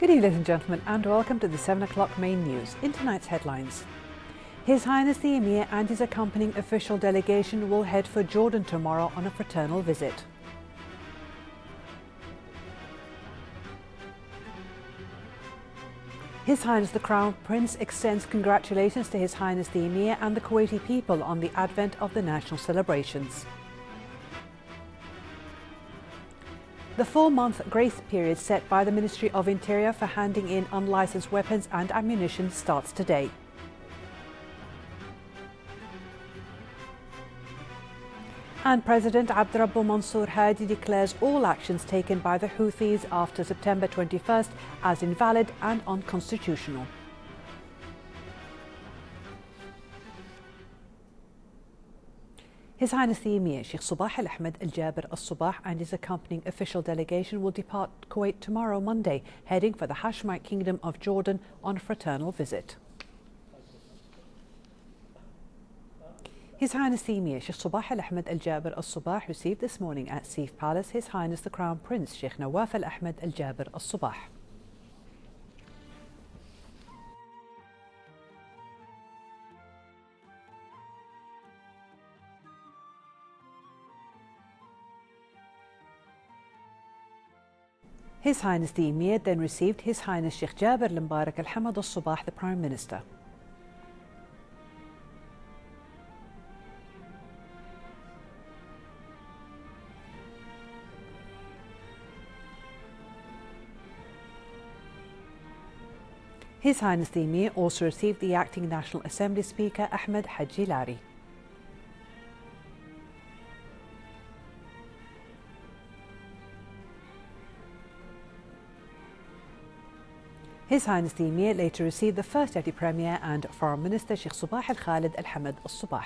Good evening, ladies and gentlemen, and welcome to the 7 o'clock main news. In tonight's headlines, His Highness the Emir and his accompanying official delegation will head for Jordan tomorrow on a fraternal visit. His Highness the Crown Prince extends congratulations to His Highness the Emir and the Kuwaiti people on the advent of the national celebrations. The 4-month grace period set by the Ministry of Interior for handing in unlicensed weapons and ammunition starts today. And President Abdurrabbu Mansour Hadi declares all actions taken by the Houthis after September 21st as invalid and unconstitutional. His Highness the Emir Sheikh Sabah Al Ahmed Al Jaber Al Sabah and his accompanying official delegation will depart Kuwait tomorrow, Monday, heading for the Hashemite Kingdom of Jordan on a fraternal visit. His Highness the Emir Sheikh Sabah Al Ahmed Al Jaber Al Sabah received this morning at Sif Palace His Highness the Crown Prince Sheikh Nawaf Al Ahmed Al Jaber Al Sabah. His Highness the Emir then received His Highness Sheikh Jaber Al Mbarak Al Hamad Al Sabah, the Prime Minister. His Highness the Emir also received the Acting National Assembly Speaker Ahmed Haji Lari. His Highness the Emir later received the First Deputy Premier and Foreign Minister Sheikh Sabah Al Khalid Al Hamad Al Sabah.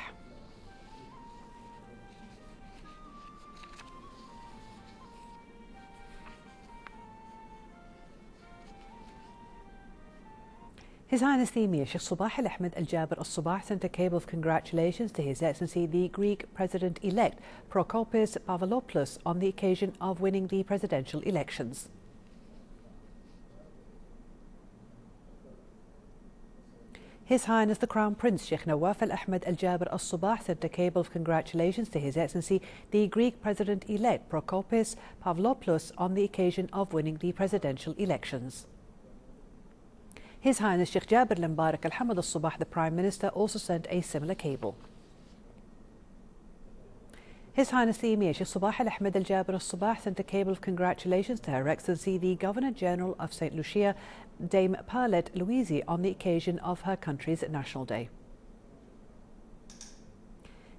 His Highness the Emir Sheikh Sabah Al Ahmed Al Jaber Al Sabah sent a cable of congratulations to His Excellency the Greek President-elect Prokopis Pavlopoulos on the occasion of winning the presidential elections. His Highness the Crown Prince Sheikh Nawaf Al Ahmed Al Jaber Al Sabah sent a cable of congratulations to His Excellency the Greek President-elect Prokopis Pavlopoulos on the occasion of winning the presidential elections. His Highness Sheikh Jaber Al Mbarak Al Hamad Al Sabah, the Prime Minister, also sent a similar cable. His Highness the Emir Sheikh Sabah Al Ahmed Al Jaber Al Sabah sent a cable of congratulations to Her Excellency the Governor-General of St. Lucia, Dame Paulette Louise, on the occasion of her country's National Day.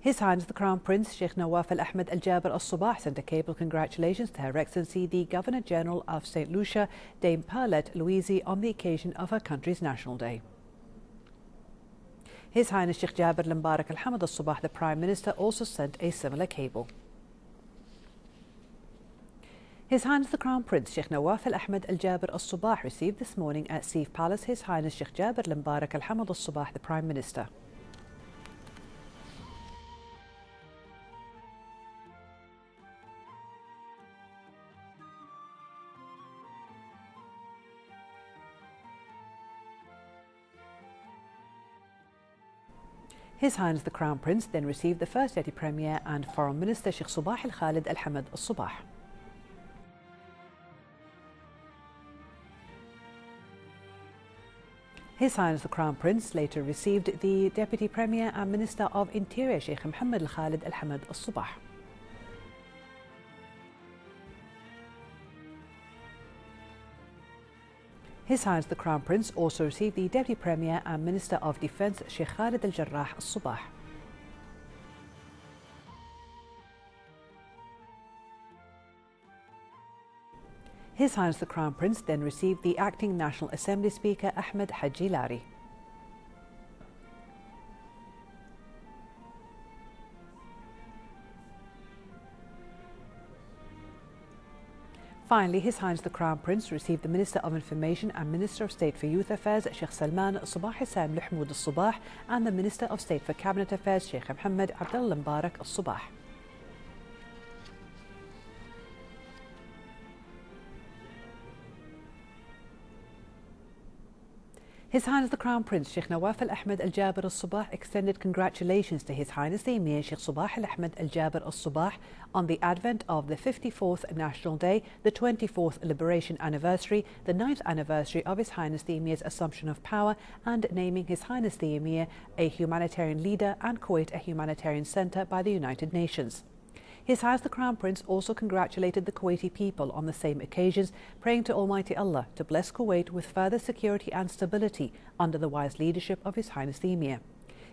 His Highness the Crown Prince Sheikh Nawaf Al Ahmed Al Jaber Al Sabah sent a cable of congratulations to Her Excellency the Governor-General of St. Lucia, Dame Paulette Louise, on the occasion of her country's National Day. His Highness Sheikh Jaber Al Mbarak Al Hamad Al Sabah, the Prime Minister, also sent a similar cable. His Highness the Crown Prince Sheikh Nawaf Al Ahmed Al Jaber Al Sabah received this morning at Sif Palace His Highness Sheikh Jaber Al Mbarak Al Hamad Al Sabah, the Prime Minister. His Highness the Crown Prince then received the First Deputy Premier and Foreign Minister Sheikh Sabah Al Khalid Al Hamad Al Sabah. His Highness the Crown Prince later received the Deputy Premier and Minister of Interior Sheikh Mohammed Al Khalid Al Hamad Al Sabah. His Highness the Crown Prince also received the Deputy Premier and Minister of Defence Sheikh Khalid Al Jarrah Al Sabah. His Highness the Crown Prince then received the Acting National Assembly Speaker Ahmed Haji Lari. Finally, His Highness the Crown Prince received the Minister of Information and Minister of State for Youth Affairs Sheikh Salman Sabah Hissam Al Sabah and the Minister of State for Cabinet Affairs Sheikh Mohammed Abdullah Mbarak Al Sabah. His Highness the Crown Prince Sheikh Nawaf Al Ahmed Al Jaber Al Sabah extended congratulations to His Highness the Emir Sheikh Sabah Al Ahmed Al Jaber Al Sabah on the advent of the 54th National Day, the 24th Liberation Anniversary, the 9th anniversary of His Highness the Emir's assumption of power, and naming His Highness the Emir a humanitarian leader and Kuwait a humanitarian centre by the United Nations. His Highness the Crown Prince also congratulated the Kuwaiti people on the same occasions, praying to Almighty Allah to bless Kuwait with further security and stability under the wise leadership of His Highness the Emir.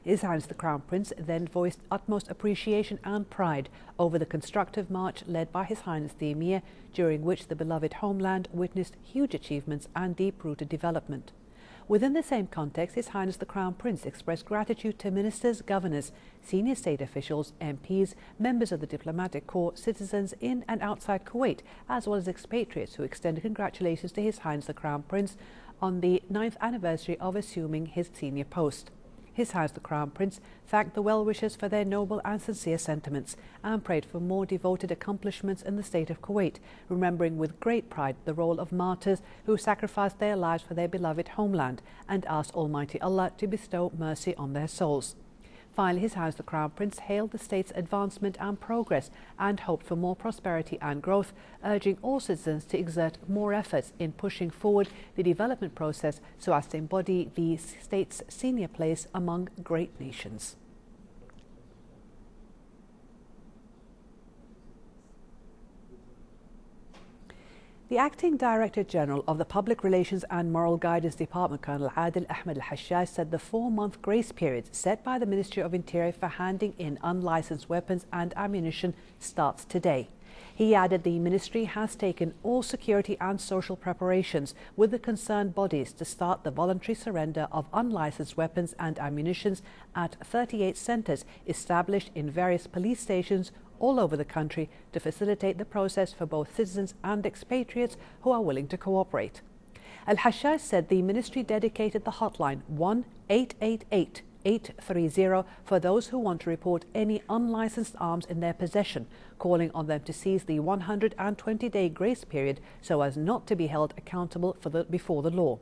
His Highness the Crown Prince then voiced utmost appreciation and pride over the constructive march led by His Highness the Emir, during which the beloved homeland witnessed huge achievements and deep-rooted development. Within the same context, His Highness the Crown Prince expressed gratitude to ministers, governors, senior state officials, MPs, members of the diplomatic corps, citizens in and outside Kuwait, as well as expatriates who extended congratulations to His Highness the Crown Prince on the 9th anniversary of assuming his senior post. His Highness the Crown Prince thanked the well-wishers for their noble and sincere sentiments and prayed for more devoted accomplishments in the state of Kuwait, remembering with great pride the role of martyrs who sacrificed their lives for their beloved homeland, and asked Almighty Allah to bestow mercy on their souls. Finally, His Highness the Crown Prince hailed the state's advancement and progress and hoped for more prosperity and growth, urging all citizens to exert more efforts in pushing forward the development process so as to embody the state's senior place among great nations. The Acting Director General of the Public Relations and Moral Guidance Department, Colonel Adil Ahmed Al-Hashaj, said the 4-month grace period set by the Ministry of Interior for handing in unlicensed weapons and ammunition starts today. He added the Ministry has taken all security and social preparations with the concerned bodies to start the voluntary surrender of unlicensed weapons and ammunition at 38 centres established in various police stations all over the country to facilitate the process for both citizens and expatriates who are willing to cooperate. Al-Hashaj said the Ministry dedicated the hotline 1-888-830 for those who want to report any unlicensed arms in their possession, calling on them to seize the 120-day grace period so as not to be held accountable before the law.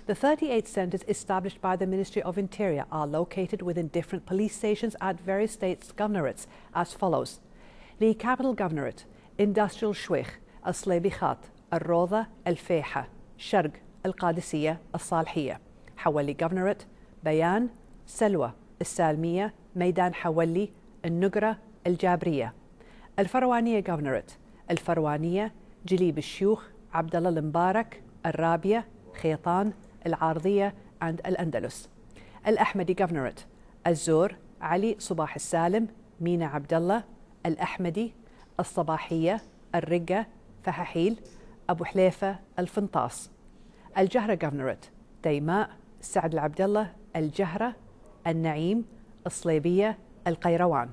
The 38 centres established by the Ministry of Interior are located within different police stations at various states' governorates as follows: the Capital Governorate, Industrial Shweikh, Al-Slaybikhat, Al-Roda, Al-Feiha, Sharq, Al-Qadisiyya, Al-Salhiyya. Hawali Governorate, Bayan, Salwa, Al-Salmiya, Maidan Hawali, Al-Nugra, Al-Jabriya. Al-Farwaniyya Governorate, Al-Farwaniyya, Jalib Al-Shuyukh, Abdullah Al-Mubarak, Al-Rabia, Khaytan, Al-Ardiyya and Al-Andalus. Al-Ahmadi Governorate, Al-Zur, Ali Subah Al-Salim, Mina Abdullah, Al-Ahmadi, Al-Sabahiyya, Al-Rigga, Fahahil, Abu Hlayfa, Al-Fintas. Al-Jahra Governorate, Dayma, Saad Al-Abdullah, Al-Jahra, Al-Naim, Al-Slaybiyya, Al-Qayrawan.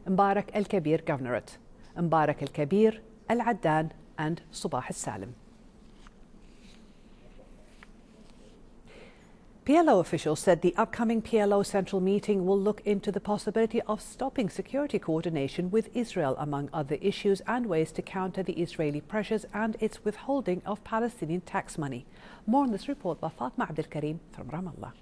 Mbarak Al-Kabir Governorate, Mbarak Al-Kabir, Al-Addan and Subah Al-Salim. PLO officials said the upcoming PLO Central meeting will look into the possibility of stopping security coordination with Israel, among other issues, and ways to counter the Israeli pressures and its withholding of Palestinian tax money. More on this report by Fatma Abdel Karim from Ramallah.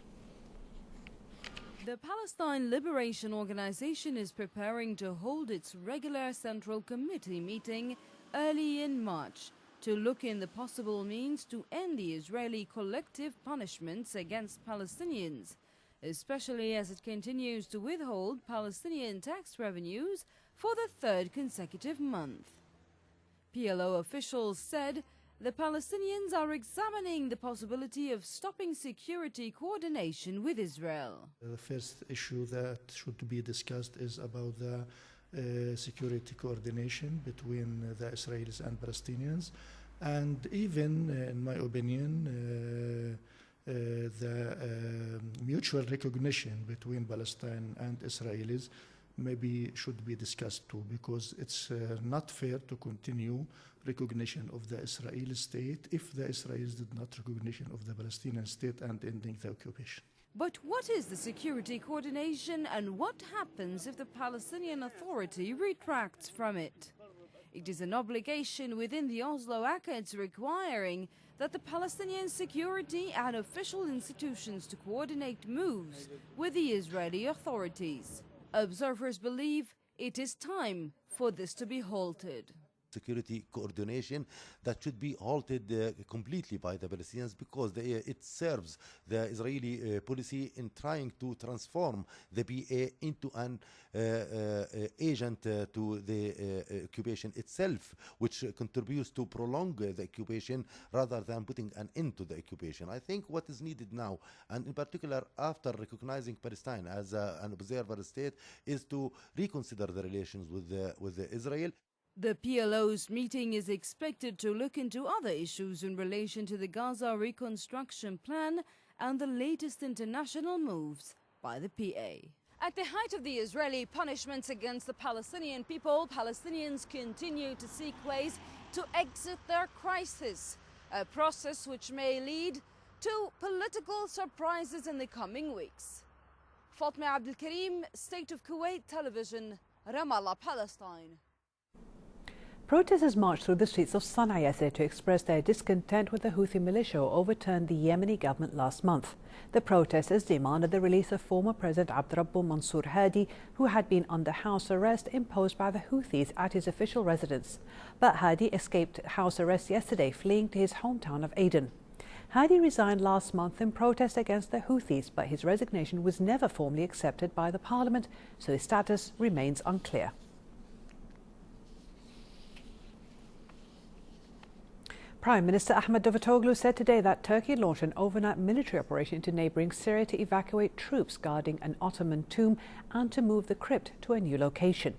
The Palestine Liberation Organization is preparing to hold its regular Central Committee meeting early in March to look in the possible means to end the Israeli collective punishments against Palestinians, especially as it continues to withhold Palestinian tax revenues for the 3rd consecutive month. PLO officials said the Palestinians are examining the possibility of stopping security coordination with Israel. The first issue that should be discussed is about the security coordination between the Israelis and Palestinians, and even, in my opinion, the mutual recognition between Palestine and Israelis maybe should be discussed too, because it's not fair to continue recognition of the Israeli state if the Israelis did not recognition of the Palestinian state and ending the occupation. But what is the security coordination, and what happens if the Palestinian Authority retracts from it? It is an obligation within the Oslo Accords requiring that the Palestinian security and official institutions to coordinate moves with the Israeli authorities. Observers believe it is time for this to be halted. Security coordination that should be halted completely by the Palestinians, because it serves the Israeli policy in trying to transform the PA into an agent to the occupation itself, which contributes to prolong the occupation rather than putting an end to the occupation. I think what is needed now, and in particular after recognizing Palestine as an observer state, is to reconsider the relations with Israel. The PLO's meeting is expected to look into other issues in relation to the Gaza reconstruction plan and the latest international moves by the PA. At the height of the Israeli punishments against the Palestinian people, Palestinians continue to seek ways to exit their crisis, a process which may lead to political surprises in the coming weeks. Fatma Abdel Karim, State of Kuwait Television, Ramallah, Palestine. Protesters marched through the streets of Sana'a yesterday to express their discontent with the Houthi militia who overturned the Yemeni government last month. The protesters demanded the release of former President Abdurrabbu Mansour Hadi, who had been under house arrest imposed by the Houthis at his official residence. But Hadi escaped house arrest yesterday, fleeing to his hometown of Aden. Hadi resigned last month in protest against the Houthis, but his resignation was never formally accepted by the parliament, so his status remains unclear. Prime Minister Ahmed Davutoglu said today that Turkey launched an overnight military operation into neighbouring Syria to evacuate troops guarding an Ottoman tomb and to move the crypt to a new location.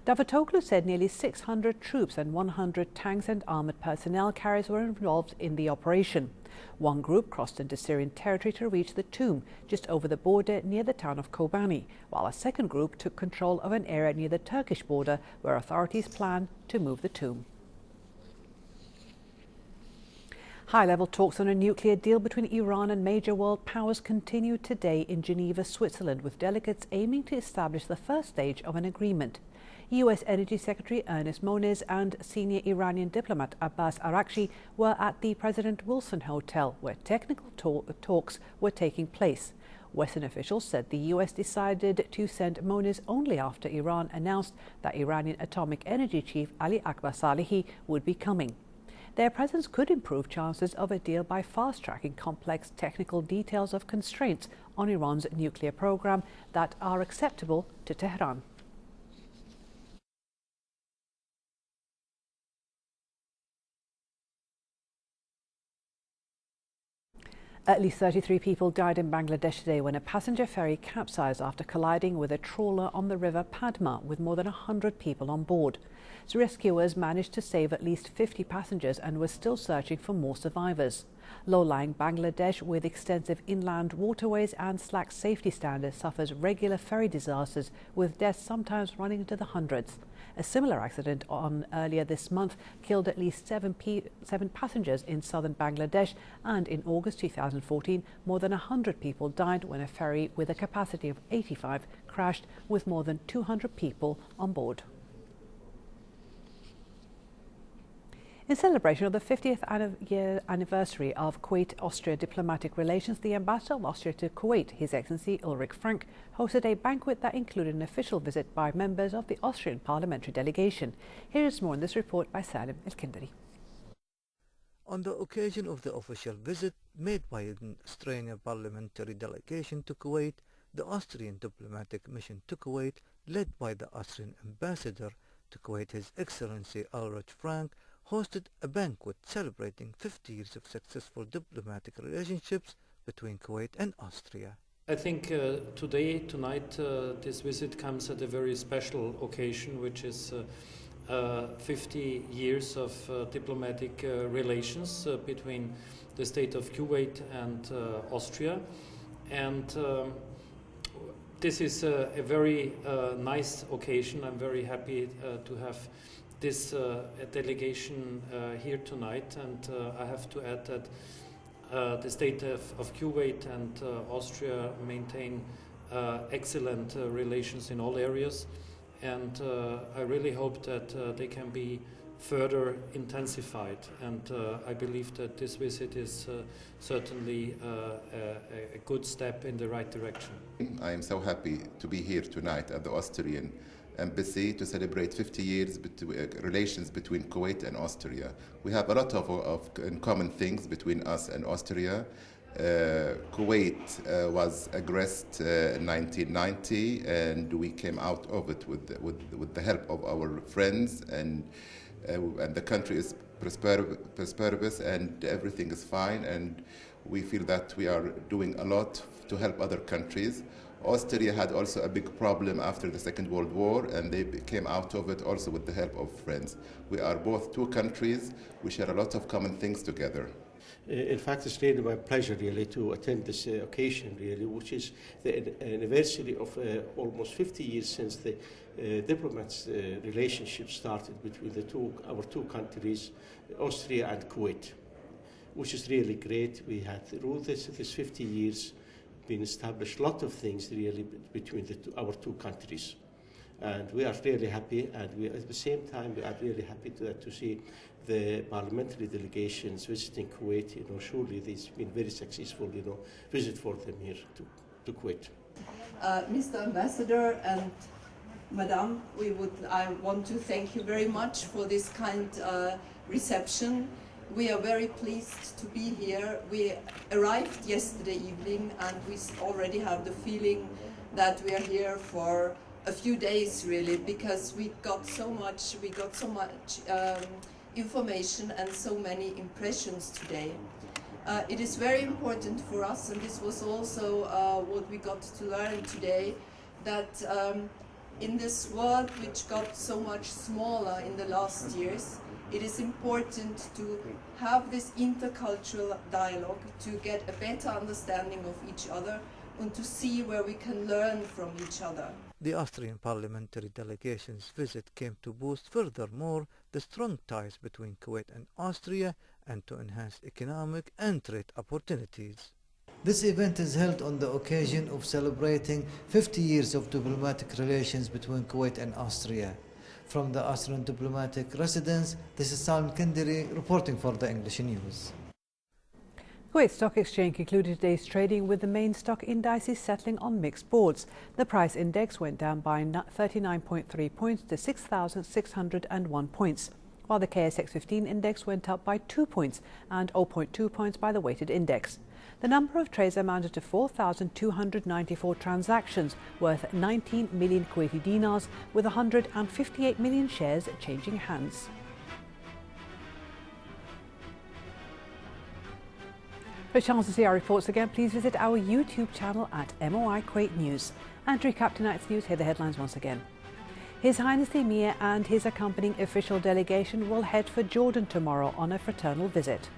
Davutoglu said nearly 600 troops and 100 tanks and armoured personnel carriers were involved in the operation. One group crossed into Syrian territory to reach the tomb just over the border near the town of Kobani, while a second group took control of an area near the Turkish border where authorities plan to move the tomb. High-level talks on a nuclear deal between Iran and major world powers continued today in Geneva, Switzerland, with delegates aiming to establish the first stage of an agreement. U.S. Energy Secretary Ernest Moniz and senior Iranian diplomat Abbas Araghchi were at the President Wilson Hotel, where technical talks were taking place. Western officials said the U.S. decided to send Moniz only after Iran announced that Iranian atomic energy chief Ali Akbar Salehi would be coming. Their presence could improve chances of a deal by fast-tracking complex technical details of constraints on Iran's nuclear program that are acceptable to Tehran. At least 33 people died in Bangladesh today when a passenger ferry capsized after colliding with a trawler on the river Padma with more than 100 people on board. So rescuers managed to save at least 50 passengers and were still searching for more survivors. Low-lying Bangladesh, with extensive inland waterways and slack safety standards, suffers regular ferry disasters, with deaths sometimes running into the hundreds. A similar accident earlier this month killed at least seven passengers in southern Bangladesh, and in August 2014, more than 100 people died when a ferry with a capacity of 85 crashed with more than 200 people on board. In celebration of the 50th year anniversary of Kuwait-Austria diplomatic relations, the Ambassador of Austria to Kuwait, His Excellency Ulrich Frank, hosted a banquet that included an official visit by members of the Austrian parliamentary delegation. Here is more in this report by Salim El-Kindari. On the occasion of the official visit made by an Australian parliamentary delegation to Kuwait, the Austrian diplomatic mission to Kuwait, led by the Austrian ambassador to Kuwait, His Excellency Ulrich Frank, hosted a banquet celebrating 50 years of successful diplomatic relationships between Kuwait and Austria. I think tonight, this visit comes at a very special occasion, which is 50 years of diplomatic relations between the State of Kuwait and Austria. And this is a very nice occasion. I'm very happy to have this delegation here tonight, and I have to add that the State of Kuwait and Austria maintain excellent relations in all areas, and I really hope that they can be further intensified, and I believe that this visit is certainly a good step in the right direction. I am so happy to be here tonight at the Austrian Embassy to celebrate 50 years relations between Kuwait and Austria. We have a lot of in common things between us and Austria. Kuwait was aggressed in 1990, and we came out of it with the help of our friends, and the country is prosperous and everything is fine, and we feel that we are doing a lot to help other countries. Austria had also a big problem after the Second World War, and they came out of it also with the help of friends. We are both two countries. We share a lot of common things together. In fact, it's really my pleasure really to attend this occasion really, which is the anniversary of almost 50 years since the diplomats' relationship started between our two countries, Austria and Kuwait, which is really great. We had through this 50 years been established a lot of things really between our two countries. And we are really happy, and at the same time we are really happy to see the parliamentary delegations visiting Kuwait. Surely this has been very successful, visit for them here to Kuwait. Mr. Ambassador and Madam, I want to thank you very much for this kind reception. We are very pleased to be here. We arrived yesterday evening, and we already have the feeling that we are here for a few days really, because we got so much information and so many impressions today. It is very important for us, and this was also what we got to learn today, that in this world which got so much smaller in the last years, it is important to have this intercultural dialogue to get a better understanding of each other and to see where we can learn from each other. The Austrian parliamentary delegation's visit came to boost furthermore the strong ties between Kuwait and Austria and to enhance economic and trade opportunities. This event is held on the occasion of celebrating 50 years of diplomatic relations between Kuwait and Austria. From the Austrian diplomatic residence, this is Salim Kendiri reporting for the English News. Kuwait Stock Exchange concluded today's trading with the main stock indices settling on mixed boards. The price index went down by 39.3 points to 6,601 points, while the KSX 15 index went up by 2 points and 0.2 points by the weighted index. The number of trades amounted to 4,294 transactions worth 19 million Kuwaiti dinars, with 158 million shares changing hands. For a chance to see our reports again, please visit our YouTube channel at MOI Kuwait News. And to recap tonight's news, here are the headlines once again. His Highness the Emir and his accompanying official delegation will head for Jordan tomorrow on a fraternal visit.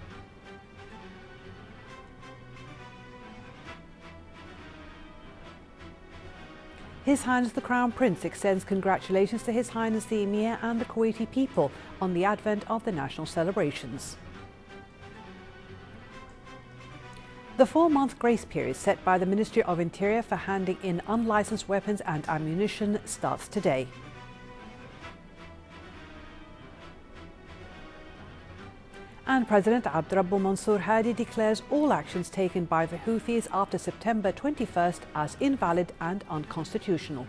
His Highness the Crown Prince extends congratulations to His Highness the Emir and the Kuwaiti people on the advent of the national celebrations. The 4-month grace period set by the Ministry of Interior for handing in unlicensed weapons and ammunition starts today. And President Abdurrabbu Mansour Hadi declares all actions taken by the Houthis after September 21st as invalid and unconstitutional.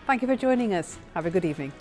Thank you for joining us. Have a good evening.